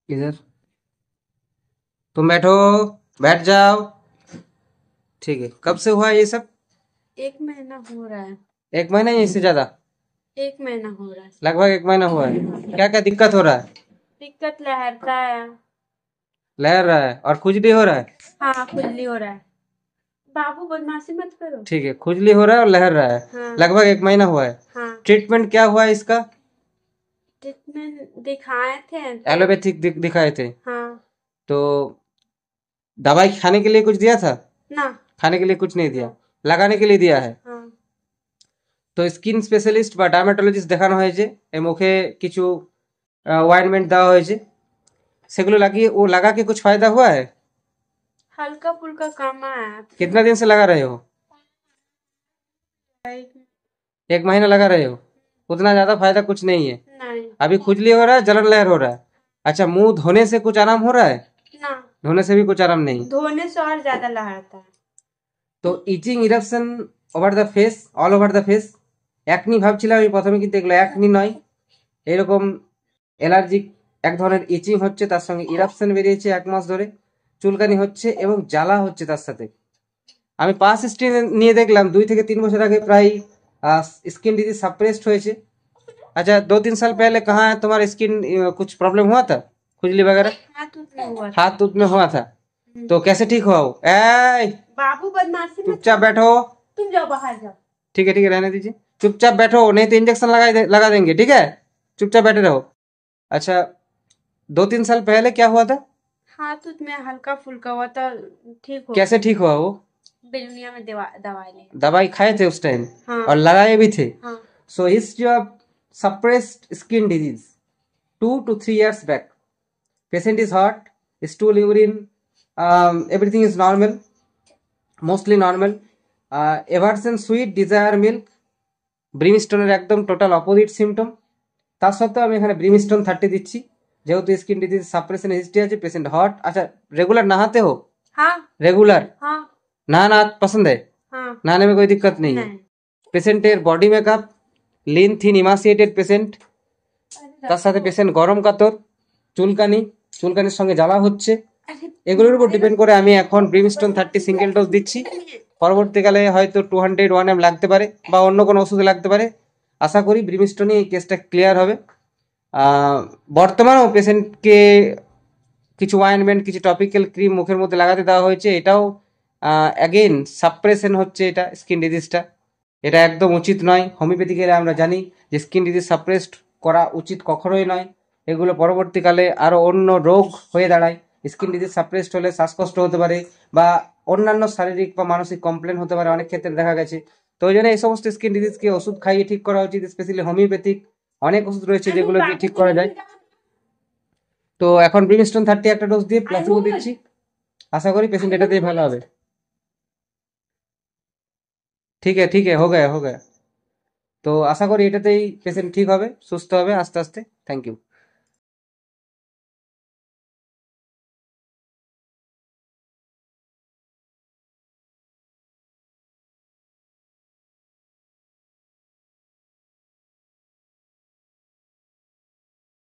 इधर तुम बैठो, बैठ जाओ। ठीक है, कब से हुआ है ये सब? 1 महीना हो रहा है। 1 महीना या इससे ज्यादा? 1 महीना हो रहा है। लगभग 1 महीना हुआ है। क्या क्या दिक्कत हो रहा है? दिक्कत लहरता है। लहर रहा है और खुजली हो रहा है। हाँ, खुजली हो रहा है। बाबू बदमाशी मत करो। ठीक है, खुजली हो रहा है और लहर रहा है। हाँ। लगभग 1 महीना हुआ है। हाँ। ट्रीटमेंट क्या हुआ है इसका? ट्रीटमेंट दिखाए थे तो एलोपैथिक दिखाए थे? हाँ। तो दवाई खाने के लिए कुछ दिया था? ना। खाने के लिए कुछ नहीं दिया, लगाने के लिए दिया है। हाँ। তো স্কিন স্পেশালিস্ট বা ডার্মাটোলজিস্ট দেখানো হয়েছে, মুখে কিছু অয়েনমেন্ট দেওয়া হয়েছে, সেগুলো লাগিয়ে ও লাগা के कुछ फायदा हुआ है? हल्का फुल्का काम है। कितना दिन से लगा रहे हो? 1 महीना लगा रहे हो, उतना ज्यादा फायदा कुछ नहीं है। नहीं। अभी खुजली हो रहा है, जलन लहर हो रहा है। अच्छा, मुंह धोने से कुछ आराम हो रहा है? ना। धोने से भी कुछ आराम नहीं। धोने से और ज्यादा लहरता है। তো itching eruption over the face, all over the face. Acne ভাবছিলাম আমি প্রথমে, কিন্তু এগুলো একনি নয়, এরকম অ্যালার্জিক এক ধরনের ইচিং হচ্ছে, তার সঙ্গে ইরাপশন বেরিয়েছে 1 মাস ধরে, চুলকানি হচ্ছে এবং জ্বালা হচ্ছে তার সাথে। আমি পাস হিস্ট্রি নিয়ে দেখলাম 2 থেকে 3 বছর আগে প্রায় स्किन डिजीज सप्रेस्ड हुए थे। अच्छा, 2-3 साल पहले कहाँ है तुम्हारा स्किन कुछ प्रॉब्लम हुआ था, खुजली वगैरह? हाथ उठ में हुआ था। हाथ उत में हुआ था, तो कैसे ठीक हुआ वो? ए बाबू बदमाशी मत चुपचाप करो। बैठो। तुम जाओ बाहर जाओ। ठीक है, रहने दीजिए, चुपचाप बैठो, नहीं तो इंजेक्शन लगा देंगे, ठीक है? चुपचाप बैठे रहो। अच्छा, 2-3 साल पहले क्या हुआ था? हाथ उठ में हल्का फुल्का हुआ था। ठीक हो कैसे ठीक हुआ वो? बेलुनिया में दवाई ली। दवाई खाए थे उस टाइम? हाँ। और लगाए भी थे? हाँ। So history of suppressed skin disease 2 to 3 years back. Patient is hot, stool, urine, everything is normal, mostly normal. Aversion sweet, desire milk, ব্রিমস্টোনের একদম টোটাল অপোজিট সিমটম। তার সত্ত্বেও আমি এখানে ব্রিমস্টোন 30 দিচ্ছি, যেহেতু স্কিন ডিজিজ সাপ্রেশন হিস্ট্রি আছে, পেশেंट hot. अच्छा, regular नहाते हो? हाँ। रेगुलर हाँ। नहाना पसंद है? हाँ। नहाने में कोई दिक्कत नहीं है? नहीं। পেশেন্টের body makeup lean thin emaciated patient, তার সাথে পেশেন্ট গরম কাতর, চুলকানি, চুলকানির সঙ্গে জ্বালা হচ্ছে, এগুলোর উপর ডিপেন্ড করে আমি এখন ব্রিমস্টোন 30 সিঙ্গেল ডোজ দিচ্ছি। পরবর্তীকালে হয়তো 200 1 ml লাগতে পারে বা অন্য কোনো ওষুধে লাগতে পারে। আশা করি ব্রিমস্টোনই এই কেসটা ক্লিয়ার হবে। বর্তমানেও পেশেন্টকে কিছু অয়েনমেন্ট, কিছু টপিক্যাল ক্রিম মুখের মধ্যে লাগাতে দেওয়া হয়েছে, এটাও অ্যাগেন সাপ্রেশন হচ্ছে এটা স্কিন ডিজিজটা। এটা একদম উচিত নয়। হোমিওপ্যাথিক্যালি আমরা জানি যে স্কিন ডিজিজ সাপ্রেসড করা উচিত কখনোই নয়, এগুলো পরবর্তীকালে আরও অন্য রোগ হয়ে দাঁড়ায়। স্কিন ডিজিজ সাপ্রেসড হলে শ্বাসকষ্ট হতে পারে বা অন্যান্য শারীরিক বা মানসিক কমপ্লেন হতে পারে, অনেক ক্ষেত্রে দেখা গেছে। তো ওই জন্য এই সমস্ত স্কিন ডিজিজকে ওষুধ খাইয়ে ঠিক করা উচিত, স্পেশালি হোমিওপ্যাথিক অনেক ওষুধ রয়েছে যেগুলো দিয়ে ঠিক করা যায়। তো এখন ব্রিমস্টোন 30 একটা ডোজ দিয়ে প্লাসিবো দিচ্ছি, আশা করি পেশেন্ট এটাতেই ভালো হবে। ঠিক है, हो गया। তো আশা করি এটাতেই পেশেন্ট ঠিক হবে, সুস্থ হবে আস্তে আস্তে। Thank you.